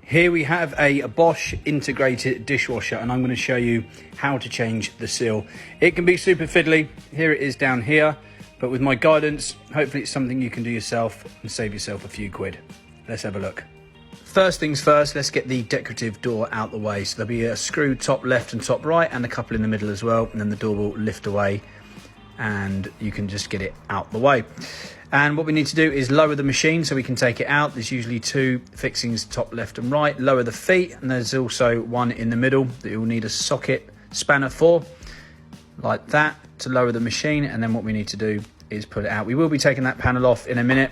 Here we have a Bosch integrated dishwasher, and I'm going to show you how to change the seal. It can be super fiddly. Here it is down here, but with my guidance, hopefully it's something you can do yourself and save yourself a few quid. Let's have a look. First things first, let's get the decorative door out the way. So there'll be a screw top left and top right and a couple in the middle as well, and then the door will lift away and you can just get it out the way. And what we need to do is lower the machine so we can take it out. There's usually two fixings, top left and right. Lower the feet, and there's also one in the middle that you'll need a socket spanner for, like that, to lower the machine. And then what we need to do is pull it out. We will be taking that panel off in a minute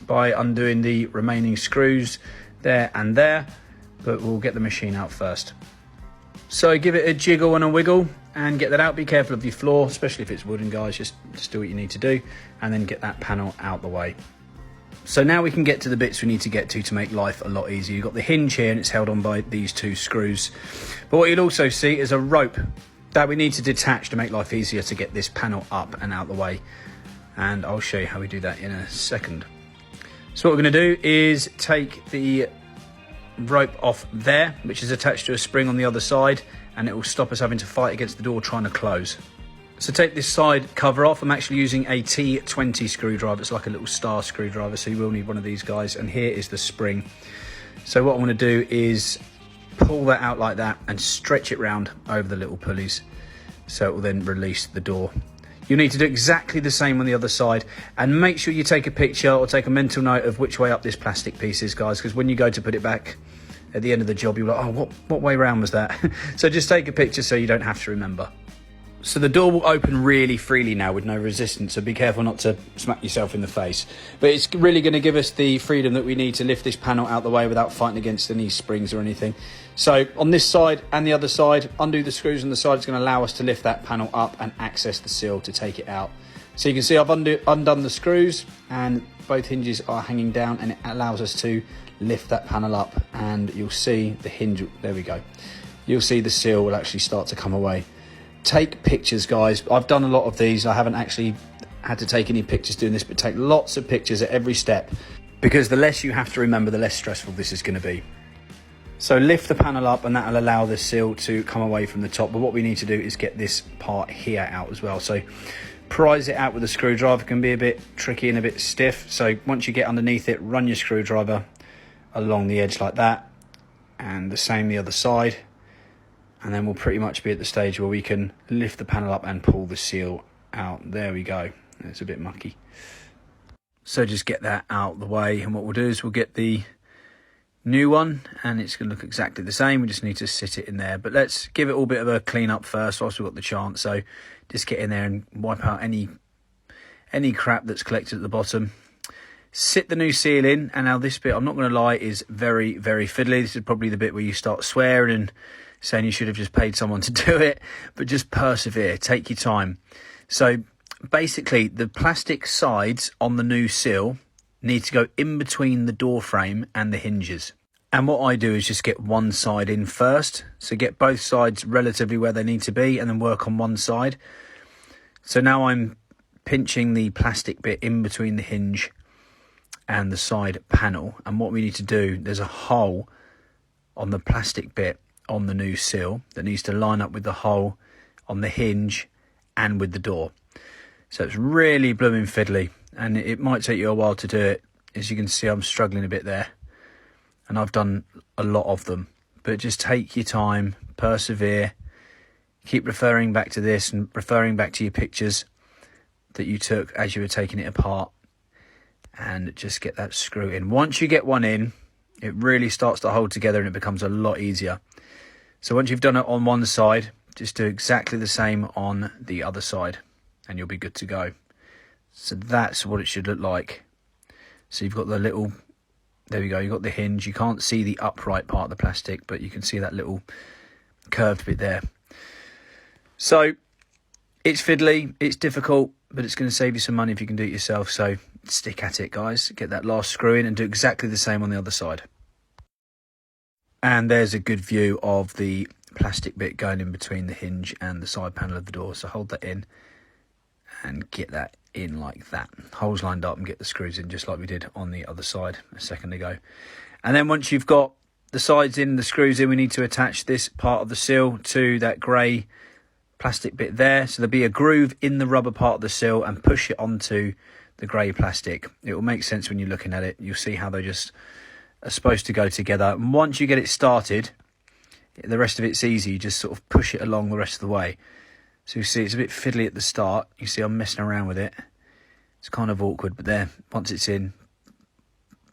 by undoing the remaining screws there and there, but we'll get the machine out first. So give it a jiggle and a wiggle and get that out. Be careful of your floor, especially if it's wooden, guys. Just do what you need to do and then get that panel out the way. So now we can get to the bits we need to get to make life a lot easier. You've got the hinge here and it's held on by these two screws. But what you'll also see is a rope that we need to detach to make life easier to get this panel up and out the way. And I'll show you how we do that in a second. So what we're going to do is take the rope off there, which is attached to a spring on the other side, and it will stop us having to fight against the door trying to close. So take this side cover off. I'm actually using a T20 screwdriver. It's like a little star screwdriver, so you will need one of these guys. And here is the spring. So what I'm going to do is pull that out like that and stretch it round over the little pulleys, so it will then release the door. You need to do exactly the same on the other side, and make sure you take a picture or take a mental note of which way up this plastic piece is, guys, because when you go to put it back at the end of the job, you're like, oh, what way round was that? So just take a picture so you don't have to remember. So the door will open really freely now with no resistance, so be careful not to smack yourself in the face. But it's really going to give us the freedom that we need to lift this panel out the way without fighting against any springs or anything. So on this side and the other side, undo the screws on the side. It's going to allow us to lift that panel up and access the seal to take it out. So you can see I've undone the screws and both hinges are hanging down, and it allows us to lift that panel up, and you'll see the hinge, there we go. You'll see the seal will actually start to come away. Take pictures, guys. I've done a lot of these. I haven't actually had to take any pictures doing this, but take lots of pictures at every step, because the less you have to remember, the less stressful this is going to be. So lift the panel up and that'll allow the seal to come away from the top. But what we need to do is get this part here out as well. So prise it out with a screwdriver. It can be a bit tricky and a bit stiff. So once you get underneath it, run your screwdriver along the edge like that, and the same the other side. And then we'll pretty much be at the stage where we can lift the panel up and pull the seal out. There we go. It's a bit mucky. So just get that out the way, and what we'll do is we'll get the new one, and it's going to look exactly the same. We just need to sit it in there. But let's give it all a bit of a clean up first whilst we've got the chance. So just get in there and wipe out any crap that's collected at the bottom. Sit the new seal in, and now this bit, I'm not going to lie, is very, very fiddly. This is probably the bit where you start swearing and saying you should have just paid someone to do it, but just persevere, take your time. So basically the plastic sides on the new seal need to go in between the door frame and the hinges. And what I do is just get one side in first, so get both sides relatively where they need to be and then work on one side. So now I'm pinching the plastic bit in between the hinge and the side panel, and what we need to do, there's a hole on the plastic bit on the new seal that needs to line up with the hole on the hinge and with the door. So it's really blooming fiddly, and it might take you a while to do it. As you can see, I'm struggling a bit there, and I've done a lot of them, but just take your time, persevere, keep referring back to this and referring back to your pictures that you took as you were taking it apart, and just get that screw in. Once you get one in, it really starts to hold together and it becomes a lot easier. So once you've done it on one side, just do exactly the same on the other side and you'll be good to go. So that's what it should look like. So you've got the little, there we go, you've got the hinge. You can't see the upright part of the plastic, but you can see that little curved bit there. So it's fiddly, it's difficult, but it's going to save you some money if you can do it yourself. So stick at it, guys. Get that last screw in and do exactly the same on the other side. And there's a good view of the plastic bit going in between the hinge and the side panel of the door. So hold that in and get that in like that. Holes lined up, and get the screws in just like we did on the other side a second ago. And then once you've got the sides in, the screws in, we need to attach this part of the seal to that grey plastic bit there. So there'll be a groove in the rubber part of the seal, and push it onto the grey plastic. It will make sense when you're looking at it. You'll see how they just are supposed to go together. And once you get it started, the rest of it's easy. You just sort of push it along the rest of the way. So you see it's a bit fiddly at the start. You see I'm messing around with it. It's kind of awkward, but there, once it's in,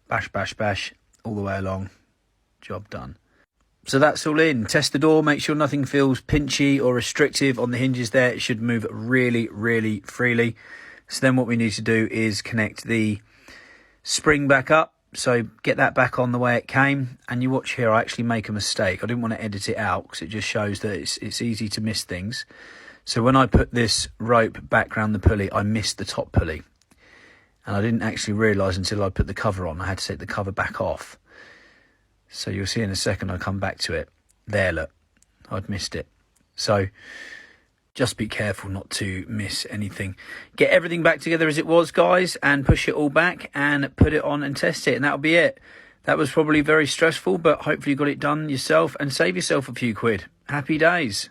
bash, bash, bash, all the way along. Job done. So that's all in. Test the door, make sure nothing feels pinchy or restrictive on the hinges there. It should move really, really freely. So then what we need to do is connect the spring back up. So get that back on the way it came. And you watch here, I actually make a mistake. I didn't want to edit it out because it just shows that it's easy to miss things. So when I put this rope back around the pulley, I missed the top pulley. And I didn't actually realise until I put the cover on. I had to take the cover back off. So you'll see in a second I come back to it. There, look, I'd missed it. So just be careful not to miss anything. Get everything back together as it was, guys, and push it all back and put it on and test it. And that'll be it. That was probably very stressful, but hopefully you got it done yourself and save yourself a few quid. Happy days.